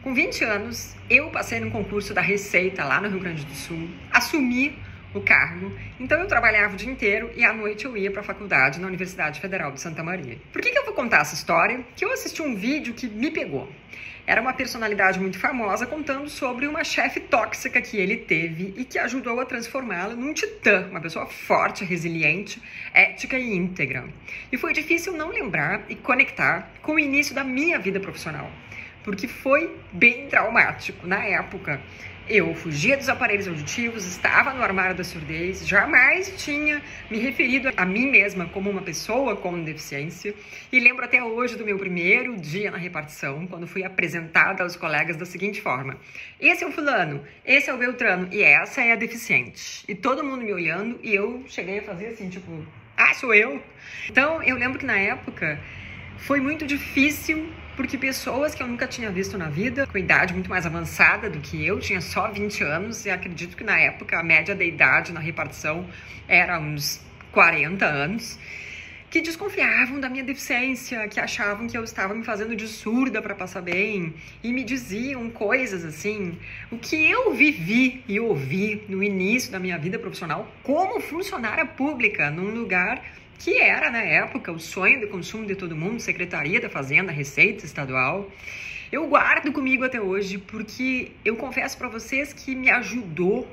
Com 20 anos, eu passei num concurso da Receita lá no Rio Grande do Sul, assumi o cargo, então eu trabalhava o dia inteiro e à noite eu ia para a faculdade na Universidade Federal de Santa Maria. Por que eu vou contar essa história? Que eu assisti um vídeo que me pegou. Era uma personalidade muito famosa contando sobre uma chefe tóxica que ele teve e que ajudou a transformá-la num titã, uma pessoa forte, resiliente, ética e íntegra. E foi difícil não lembrar e conectar com o início da minha vida profissional, porque foi bem traumático. Na época, eu fugia dos aparelhos auditivos, estava no armário da surdez, jamais tinha me referido a mim mesma como uma pessoa com deficiência. E lembro até hoje do meu primeiro dia na repartição, quando fui apresentada aos colegas da seguinte forma: esse é o fulano, esse é o Beltrano e essa é a deficiente. E todo mundo me olhando e eu cheguei a fazer assim, tipo, sou eu? Então, eu lembro que na época foi muito difícil, porque pessoas que eu nunca tinha visto na vida, com idade muito mais avançada do que eu, tinha só 20 anos, e acredito que na época a média da idade na repartição era uns 40 anos, que desconfiavam da minha deficiência, que achavam que eu estava me fazendo de surda para passar bem, e me diziam coisas assim. O que eu vivi e ouvi no início da minha vida profissional como funcionária pública, num lugar que era, na época, o sonho de consumo de todo mundo, Secretaria da Fazenda, Receita Estadual, eu guardo comigo até hoje, porque eu confesso para vocês que me ajudou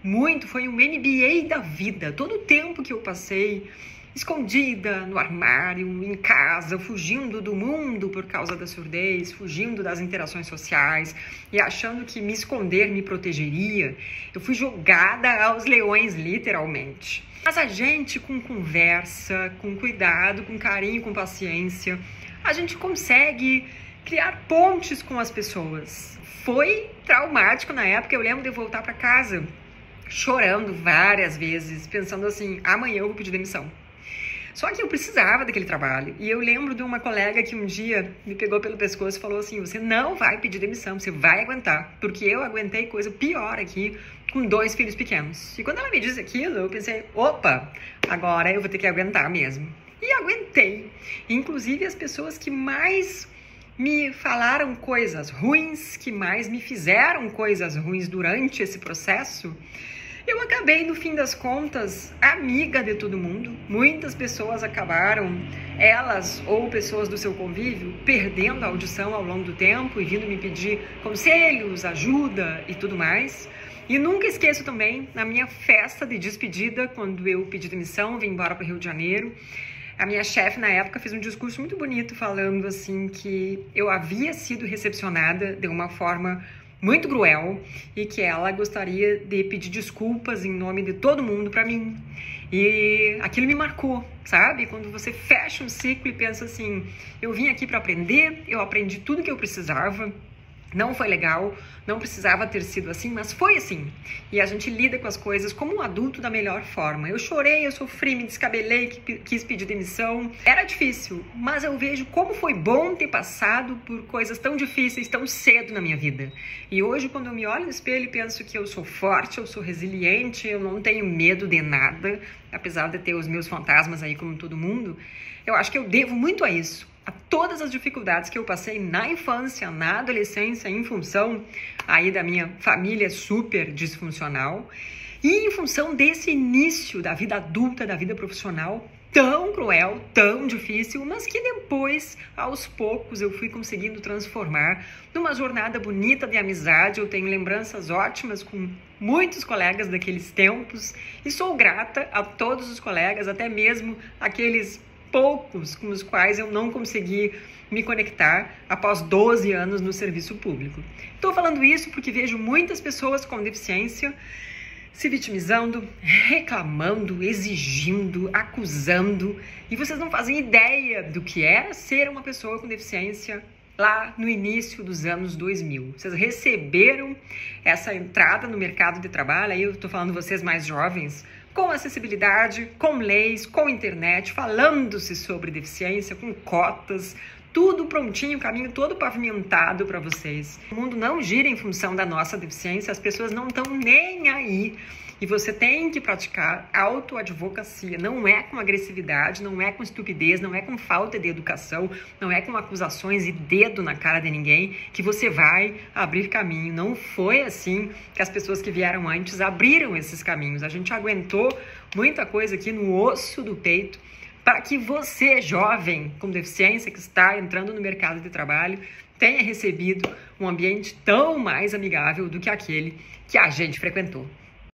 muito, foi um MBA da vida. Todo o tempo que eu passei escondida no armário, em casa, fugindo do mundo por causa da surdez, fugindo das interações sociais e achando que me esconder me protegeria, eu fui jogada aos leões, literalmente. Mas a gente, com conversa, com cuidado, com carinho, com paciência, a gente consegue criar pontes com as pessoas. Foi traumático na época, eu lembro de voltar para casa chorando várias vezes, pensando assim: amanhã eu vou pedir demissão. Só que eu precisava daquele trabalho. E eu lembro de uma colega que um dia me pegou pelo pescoço e falou assim: você não vai pedir demissão, você vai aguentar. Porque eu aguentei coisa pior aqui, com 2 filhos pequenos. E quando ela me disse aquilo, eu pensei: opa, agora eu vou ter que aguentar mesmo. E aguentei. Inclusive as pessoas que mais me falaram coisas ruins, que mais me fizeram coisas ruins durante esse processo, eu acabei, no fim das contas, amiga de todo mundo. Muitas pessoas acabaram, elas ou pessoas do seu convívio, perdendo a audição ao longo do tempo e vindo me pedir conselhos, ajuda e tudo mais. E nunca esqueço também, na minha festa de despedida, quando eu pedi demissão, vim embora para o Rio de Janeiro, a minha chefe na época fez um discurso muito bonito falando assim que eu havia sido recepcionada de uma forma muito cruel e que ela gostaria de pedir desculpas em nome de todo mundo para mim. E aquilo me marcou, sabe? Quando você fecha um ciclo e pensa assim: eu vim aqui para aprender, eu aprendi tudo que eu precisava. Não foi legal, não precisava ter sido assim, mas foi assim. E a gente lida com as coisas como um adulto da melhor forma. Eu chorei, eu sofri, me descabelei, quis pedir demissão. Era difícil, mas eu vejo como foi bom ter passado por coisas tão difíceis tão cedo na minha vida. E hoje, quando eu me olho no espelho e penso que eu sou forte, eu sou resiliente, eu não tenho medo de nada, apesar de ter os meus fantasmas aí como todo mundo, eu acho que eu devo muito a isso. A todas as dificuldades que eu passei na infância, na adolescência, em função aí da minha família super disfuncional e em função desse início da vida adulta, da vida profissional tão cruel, tão difícil, mas que depois, aos poucos, eu fui conseguindo transformar numa jornada bonita de amizade. Eu tenho lembranças ótimas com muitos colegas daqueles tempos e sou grata a todos os colegas, até mesmo aqueles poucos com os quais eu não consegui me conectar após 12 anos no serviço público. Estou falando isso porque vejo muitas pessoas com deficiência se vitimizando, reclamando, exigindo, acusando, e vocês não fazem ideia do que era ser uma pessoa com deficiência lá no início dos anos 2000. Vocês receberam essa entrada no mercado de trabalho, aí eu estou falando vocês mais jovens, com acessibilidade, com leis, com internet, falando-se sobre deficiência, com cotas, tudo prontinho, o caminho todo pavimentado para vocês. O mundo não gira em função da nossa deficiência, as pessoas não estão nem aí. E você tem que praticar autoadvocacia. Não é com agressividade, não é com estupidez, não é com falta de educação, não é com acusações e dedo na cara de ninguém que você vai abrir caminho. Não foi assim que as pessoas que vieram antes abriram esses caminhos. A gente aguentou muita coisa aqui no osso do peito para que você, jovem com deficiência que está entrando no mercado de trabalho, tenha recebido um ambiente tão mais amigável do que aquele que a gente frequentou.